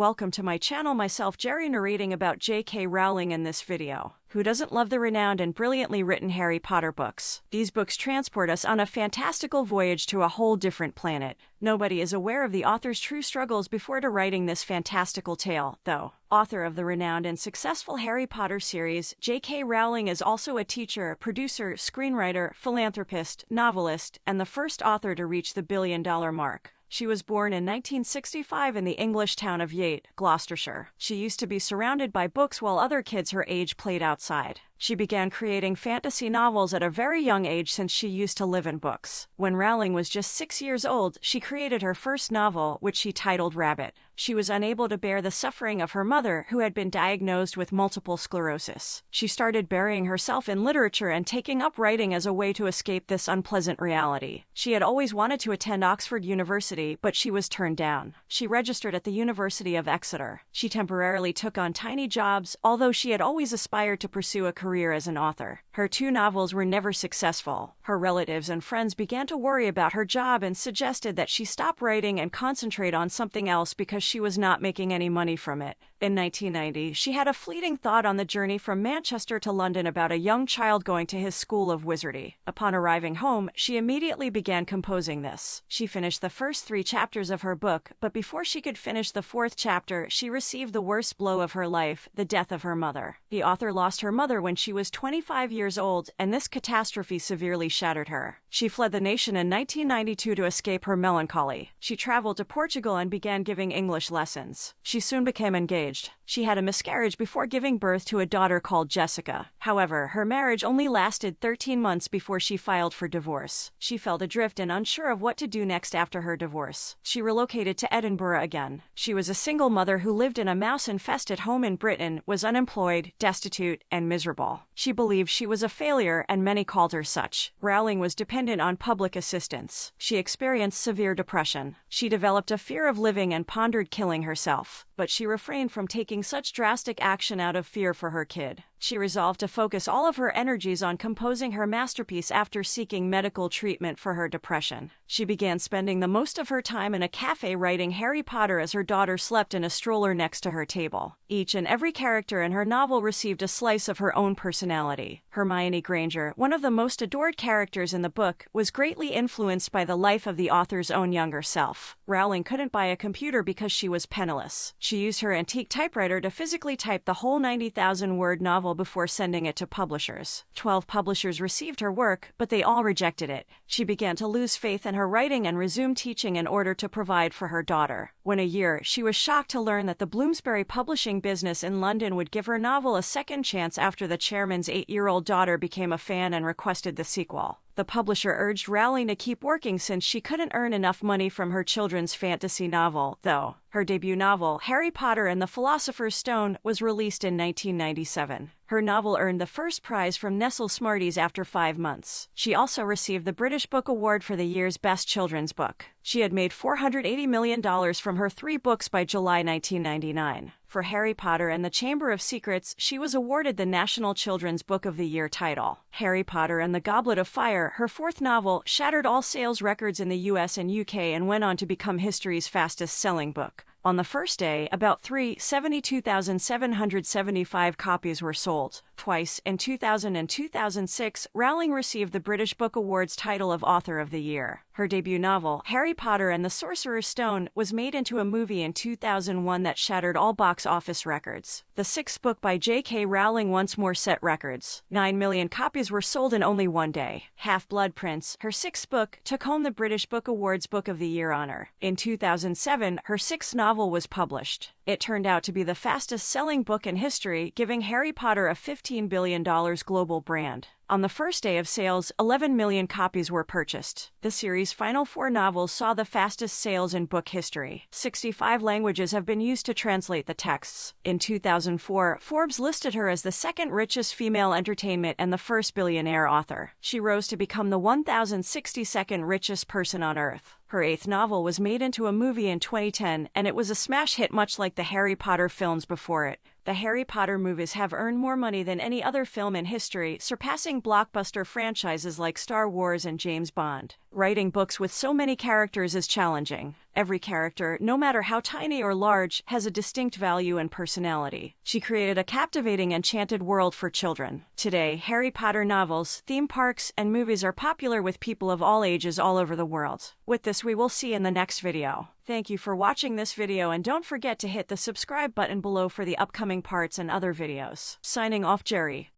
welcome to my channel. Myself Jerry narrating about J.K. Rowling in this video. Who doesn't love the renowned and brilliantly written Harry Potter books? These books transport us on a fantastical voyage to a whole different planet. Nobody is aware of the author's true struggles before writing this fantastical tale, though. Author of the renowned and successful Harry Potter series, J.K. Rowling is also a teacher, producer, screenwriter, philanthropist, novelist, and the first author to reach the billion-dollar mark. She was born in 1965 in the English town of Yate, Gloucestershire. She used to be surrounded by books while other kids her age played outside. She began creating fantasy novels at a very young age since she used to live in books. When Rowling was just 6 years old, she created her first novel, which she titled Rabbit. She was unable to bear the suffering of her mother, who had been diagnosed with multiple sclerosis. She started burying herself in literature and taking up writing as a way to escape this unpleasant reality. She had always wanted to attend Oxford University, but she was turned down. She registered at the University of Exeter. She temporarily took on tiny jobs, although she had always aspired to pursue a career as an author. Her 2 novels were never successful. Her relatives and friends began to worry about her job and suggested that she stop writing and concentrate on something else because she was not making any money from it. In 1990, she had a fleeting thought on the journey from Manchester to London about a young child going to his school of wizardry. Upon arriving home, she immediately began composing this. She finished the first 3 chapters of her book, but before she could finish the 4th chapter, she received the worst blow of her life, the death of her mother. The author lost her mother when she was 25 years old, and this catastrophe severely shattered her. She fled the nation in 1992 to escape her melancholy. She traveled to Portugal and began giving English lessons. She soon became engaged. She had a miscarriage before giving birth to a daughter called Jessica. However, her marriage only lasted 13 months before she filed for divorce. She felt adrift and unsure of what to do next after her divorce. She relocated to Edinburgh again. She was a single mother who lived in a mouse-infested home in Britain, was unemployed, destitute, and miserable. She believed she was a failure, and many called her such. Rowling was dependent on public assistance. She experienced severe depression. She developed a fear of living and pondered killing herself, but she refrained from taking such drastic action out of fear for her kid. She resolved to focus all of her energies on composing her masterpiece after seeking medical treatment for her depression. She began spending the most of her time in a cafe writing Harry Potter as her daughter slept in a stroller next to her table. Each and every character in her novel received a slice of her own personality. Hermione Granger, one of the most adored characters in the book, was greatly influenced by the life of the author's own younger self. Rowling couldn't buy a computer because she was penniless. She used her antique typewriter to physically type the whole 90,000-word novel before sending it to publishers. 12 publishers received her work, but they all rejected it. She began to lose faith in her writing and resumed teaching in order to provide for her daughter. When a year, she was shocked to learn that the Bloomsbury publishing business in London would give her novel a second chance after the chairman's 8-year-old daughter became a fan and requested the sequel. The publisher urged Rowling to keep working since she couldn't earn enough money from her children's fantasy novel, though. Her debut novel, Harry Potter and the Philosopher's Stone, was released in 1997. Her novel earned the first prize from Nestle Smarties after 5 months. She also received the British Book Award for the year's Best Children's Book. She had made $480 million from her 3 books by July 1999. For Harry Potter and the Chamber of Secrets, she was awarded the National Children's Book of the Year title. Harry Potter and the Goblet of Fire, her 4th novel, shattered all sales records in the US and UK and went on to become history's fastest-selling book. On the first day, about 72,775 copies were sold. Twice, in 2000 and 2006, Rowling received the British Book Award's title of Author of the Year. Her debut novel, Harry Potter and the Sorcerer's Stone, was made into a movie in 2001 that shattered all box office records. The 6th book by J.K. Rowling once more set records. 9 million copies were sold in only one day. Half-Blood Prince, her 6th book, took home the British Book Award's Book of the Year honor. In 2007, her 6th novel was published. It turned out to be the fastest-selling book in history, giving Harry Potter a $15 billion global brand. On the first day of sales, 11 million copies were purchased. The series' final 4 novels saw the fastest sales in book history. 65 languages have been used to translate the texts. In 2004, Forbes listed her as the 2nd richest female entertainment and the 1st billionaire author. She rose to become the 1,062nd richest person on Earth. Her 8th novel was made into a movie in 2010, and it was a smash hit much like the Harry Potter films before it. The Harry Potter movies have earned more money than any other film in history, surpassing blockbuster franchises like Star Wars and James Bond. Writing books with so many characters is challenging. Every character, no matter how tiny or large, has a distinct value and personality. She created a captivating, enchanted world for children. Today, Harry Potter novels, theme parks, and movies are popular with people of all ages all over the world. With this, we will see in the next video. Thank you for watching this video, and don't forget to hit the subscribe button below for the upcoming parts and other videos. Signing off, Jerry.